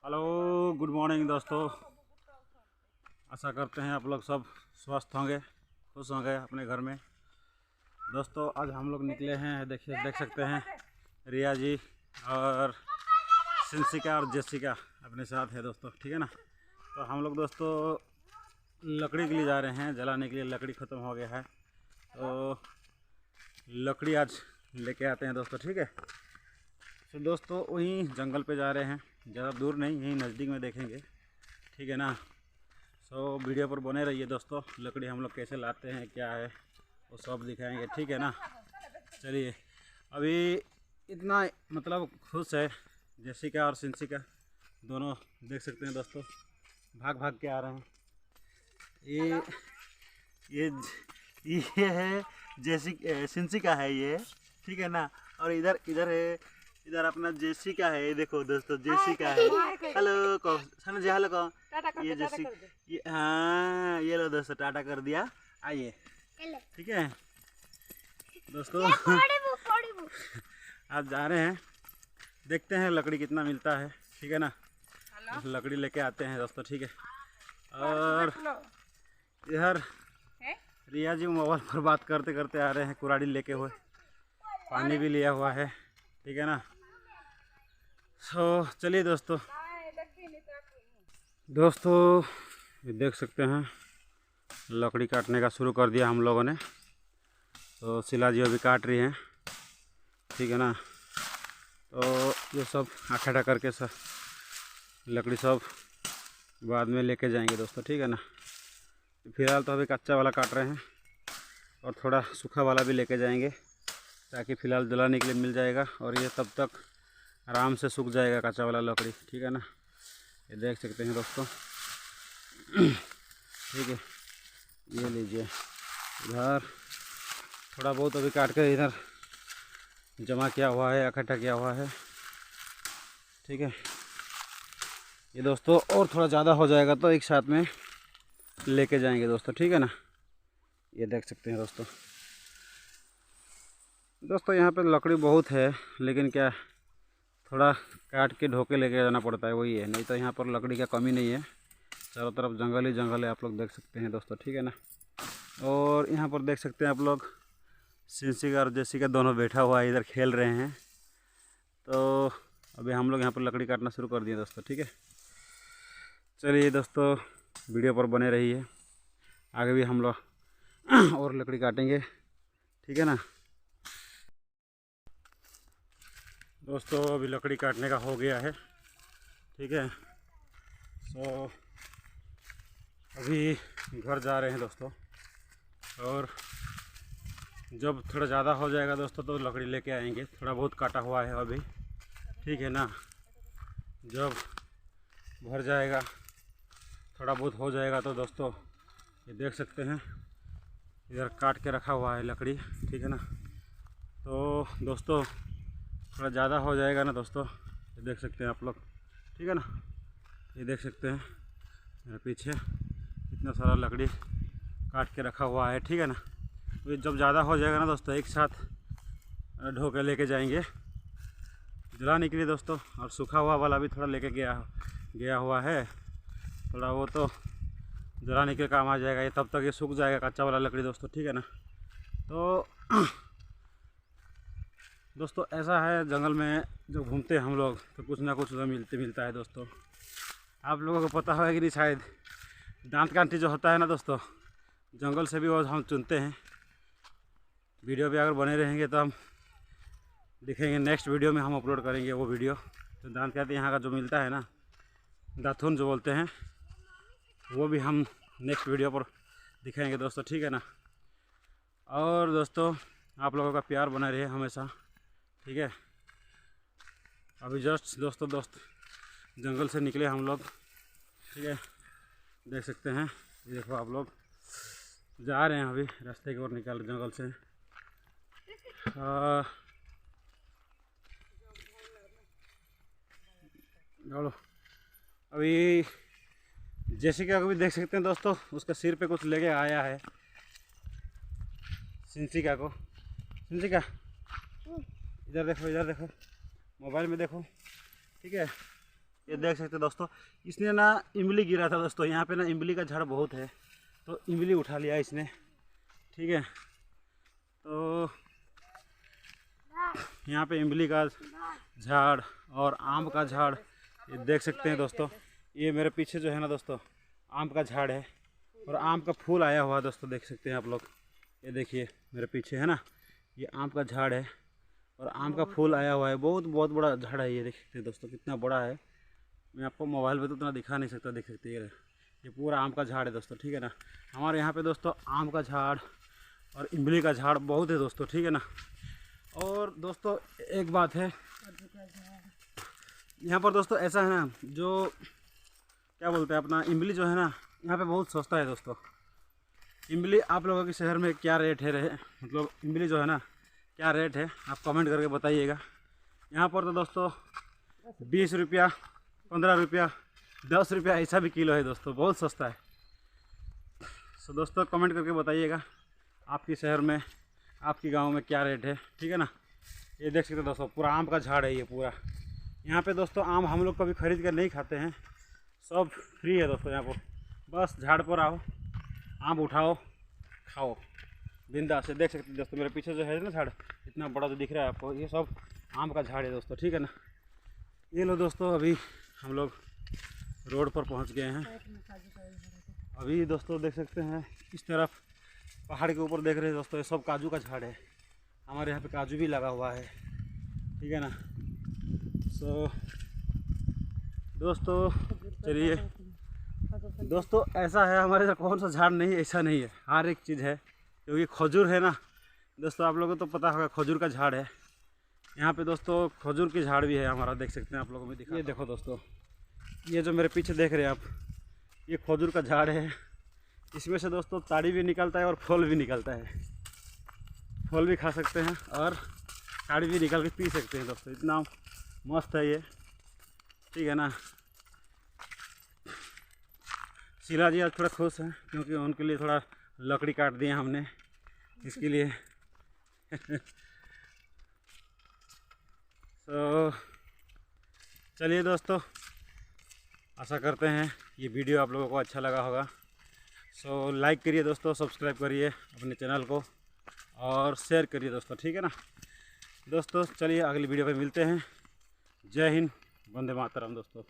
Hello, good morning दोस्तों। आशा करते हैं आप लोग सब स्वस्थ होंगे, खुश होंगे अपने घर में। दोस्तों आज हम लोग निकले हैं, देखिए देख सकते हैं रिया जी और सिंसिका और जेसिका अपने साथ है दोस्तों, ठीक है ना। तो हम लोग दोस्तों लकड़ी के लिए जा रहे हैं, जलाने के लिए। लकड़ी ख़त्म हो गया है तो लकड़ी आज लेके आते हैं दोस्तों, ठीक है। तो दोस्तों वहीं जंगल पे जा रहे हैं, ज़्यादा दूर नहीं, यहीं नज़दीक में देखेंगे, ठीक है ना। सो वीडियो पर बने रहिए दोस्तों। लकड़ी हम लोग कैसे लाते हैं, क्या है वो सब दिखाएंगे, ठीक है ना। चलिए, अभी इतना मतलब खुश है जेसिका और सिंसिका दोनों, देख सकते हैं दोस्तों, भाग भाग के आ रहे हैं। ये ये है सिंसिका है ये, ठीक है ना। और इधर इधर है, इधर अपना जेसिका है। ये देखो दोस्तों, जेसिका है। हेलो को सन जी, हेलो को ये जेसी, ये हाँ, ये लो दोस्तों, टाटा कर दिया। आइए, ठीक है दोस्तों। आज जा रहे हैं, देखते हैं लकड़ी कितना मिलता है, ठीक है ना। लकड़ी लेके आते हैं दोस्तों, ठीक है। और इधर रिया जी मोबाइल पर बात करते करते आ रहे हैं, कुराड़ी लेके हुए, पानी भी लिया हुआ है, ठीक है ना। सो चलिए दोस्तों ये देख सकते हैं लकड़ी काटने का शुरू कर दिया हम लोगों ने। तो शिला जी अभी काट रही हैं, ठीक है ना। तो ये सब आखा करके सब लकड़ी सब बाद में लेके जाएंगे दोस्तों, ठीक है ना। फिलहाल तो अभी कच्चा वाला काट रहे हैं और थोड़ा सूखा वाला भी लेके जाएंगे, ताकि फ़िलहाल जलाने के लिए मिल जाएगा और ये तब तक आराम से सूख जाएगा कच्चा वाला लकड़ी, ठीक है ना। ये देख सकते हैं दोस्तों, ठीक है। ये लीजिए, इधर थोड़ा बहुत अभी काट कर इधर जमा किया हुआ है, इकट्ठा किया हुआ है, ठीक है। ये दोस्तों और थोड़ा ज़्यादा हो जाएगा तो एक साथ में लेके जाएंगे दोस्तों, ठीक है ना। ये देख सकते हैं दोस्तों यहाँ पे लकड़ी बहुत है, लेकिन क्या थोड़ा काट के ढोके लेके जाना पड़ता है, वही है। नहीं तो यहाँ पर लकड़ी का कमी नहीं है, चारों तरफ जंगल ही जंगल है, आप लोग देख सकते हैं दोस्तों, ठीक है ना। और यहाँ पर देख सकते हैं आप लोग सिंसिका और जेसिका दोनों बैठा हुआ है, इधर खेल रहे हैं। तो अभी हम लोग यहाँ पर लकड़ी काटना शुरू कर दिए दोस्तों, ठीक है। चलिए दोस्तों वीडियो पर बने रहिए, आगे भी हम लोग और लकड़ी काटेंगे, ठीक है ना। दोस्तों अभी लकड़ी काटने का हो गया है, ठीक है। सो अभी घर जा रहे हैं दोस्तों, और जब थोड़ा ज़्यादा हो जाएगा दोस्तों तो लकड़ी लेके आएंगे। थोड़ा बहुत काटा हुआ है अभी, ठीक है ना। जब भर जाएगा, थोड़ा बहुत हो जाएगा तो दोस्तों ये देख सकते हैं इधर काट के रखा हुआ है लकड़ी, ठीक है ना। तो दोस्तों थोड़ा ज़्यादा हो जाएगा ना दोस्तों, ये देख सकते हैं आप लोग, ठीक है ना। ये देख सकते हैं मेरे पीछे इतना सारा लकड़ी काट के रखा हुआ है, ठीक है ना। तो जब ज़्यादा हो जाएगा ना दोस्तों, एक साथ ढो के लेके जाएंगे जलाने के लिए दोस्तों। और सूखा हुआ वाला भी थोड़ा लेके गया हुआ है, थोड़ा वो तो जलाने के काम आ जाएगा। ये तब तक ये सूख जाएगा कच्चा वाला लकड़ी दोस्तों, ठीक है ना। तो दोस्तों ऐसा है, जंगल में जब घूमते हैं हम लोग तो कुछ ना कुछ तो मिलता है दोस्तों। आप लोगों को पता होगा कि नहीं शायद, दांत कांटी जो होता है ना दोस्तों, जंगल से भी वो हम चुनते हैं। वीडियो पे अगर बने रहेंगे तो हम दिखेंगे, नेक्स्ट वीडियो में हम अपलोड करेंगे वो वीडियो। तो दांत कांटी यहाँ का जो मिलता है ना, दातून जो बोलते हैं, वो भी हम नेक्स्ट वीडियो पर दिखाएंगे दोस्तों, ठीक है ना। और दोस्तों आप लोगों का प्यार बना रहे हमेशा, ठीक है। अभी जस्ट दोस्त जंगल से निकले हम लोग, ठीक है। देख सकते हैं, ये देखो आप लोग जा रहे हैं अभी रास्ते की ओर निकल जंगल से। चलो अभी जेसिका को भी देख सकते हैं दोस्तों, उसका सिर पे कुछ लेके आया है सिंसिका को। सिंसिका इधर देखो, मोबाइल में देखो, ठीक है। ये देख सकते हैं दोस्तों, इसने ना इमली गिरा था दोस्तों, यहाँ पे ना इमली का झाड़ बहुत है तो इमली उठा लिया इसने, ठीक है। तो यहाँ पे इमली का झाड़ और आम का झाड़ ये देख सकते हैं दोस्तों। ये मेरे पीछे जो है ना दोस्तों आम का झाड़ है और आम का फूल आया हुआ है दोस्तों, देख सकते हैं आप लोग। ये देखिए मेरे पीछे है ना, ये आम का झाड़ है और आम का फूल आया हुआ है। बहुत बड़ा झाड़ है ये, देख सकते हैं दोस्तों कितना बड़ा है। मैं आपको मोबाइल पे तो उतना दिखा नहीं सकता, देख सकते हैं ये पूरा आम का झाड़ है दोस्तों, ठीक है ना। हमारे यहाँ पे दोस्तों आम का झाड़ और इमली का झाड़ बहुत है दोस्तों, ठीक है ना। और दोस्तों एक बात है यहाँ पर दोस्तों, ऐसा है ना, जो क्या बोलते हैं अपना इमली जो है ना यहाँ पे बहुत सस्ता है दोस्तों। इमली आप लोगों के शहर में क्या रेट है मतलब इमली जो है ना क्या रेट है, आप कमेंट करके बताइएगा। यहाँ पर तो दोस्तों 20 रुपया, 15 रुपया, 10 रुपया ऐसा भी किलो है दोस्तों, बहुत सस्ता है। तो दोस्तों कमेंट करके बताइएगा आपके शहर में, आपके गांव में क्या रेट है, ठीक है ना। ये देख सकते हैं दोस्तों पूरा आम का झाड़ है ये पूरा। यहाँ पे दोस्तों आम हम लोग कभी खरीद कर नहीं खाते हैं, सब फ्री है दोस्तों यहाँ पर। बस झाड़ पर आओ, आम उठाओ, खाओ बिंदास से। देख सकते हैं दोस्तों मेरे पीछे जो है ना झाड़ इतना बड़ा जो दिख रहा है आपको, ये सब आम का झाड़ है दोस्तों, ठीक है ना। ये लो दोस्तों अभी हम लोग रोड पर पहुंच गए हैं। अभी दोस्तों देख सकते हैं इस तरफ पहाड़ के ऊपर देख रहे हैं दोस्तों, ये सब काजू का झाड़ है। हमारे यहाँ पे काजू भी लगा हुआ है, ठीक है ना। सो दोस्तों चलिए दोस्तों, ऐसा है हमारे यहाँ कौन सा झाड़ नहीं है ऐसा नहीं है, हर एक चीज़ है। क्योंकि खजूर है ना दोस्तों, आप लोगों को तो पता होगा खजूर का झाड़ है यहाँ पे दोस्तों। खजूर की झाड़ भी है हमारा, देख सकते हैं आप लोगों में दिखा। ये देखो दोस्तों, ये जो मेरे पीछे देख रहे हैं आप, ये खजूर का झाड़ है। इसमें से दोस्तों ताड़ी भी निकलता है और फल भी निकलता है। फल भी खा सकते हैं और ताड़ी भी निकाल के पी सकते हैं दोस्तों, इतना मस्त है ये, ठीक है ना। शीला जी आज थोड़ा खुश हैं क्योंकि उनके लिए थोड़ा लकड़ी काट दिए हमने इसके लिए। तो चलिए दोस्तों, आशा करते हैं ये वीडियो आप लोगों को अच्छा लगा होगा। सो लाइक करिए दोस्तों, सब्सक्राइब करिए अपने चैनल को और शेयर करिए दोस्तों, ठीक है ना। दोस्तों चलिए अगली वीडियो पे मिलते हैं। जय हिंद, वंदे मातरम दोस्तों।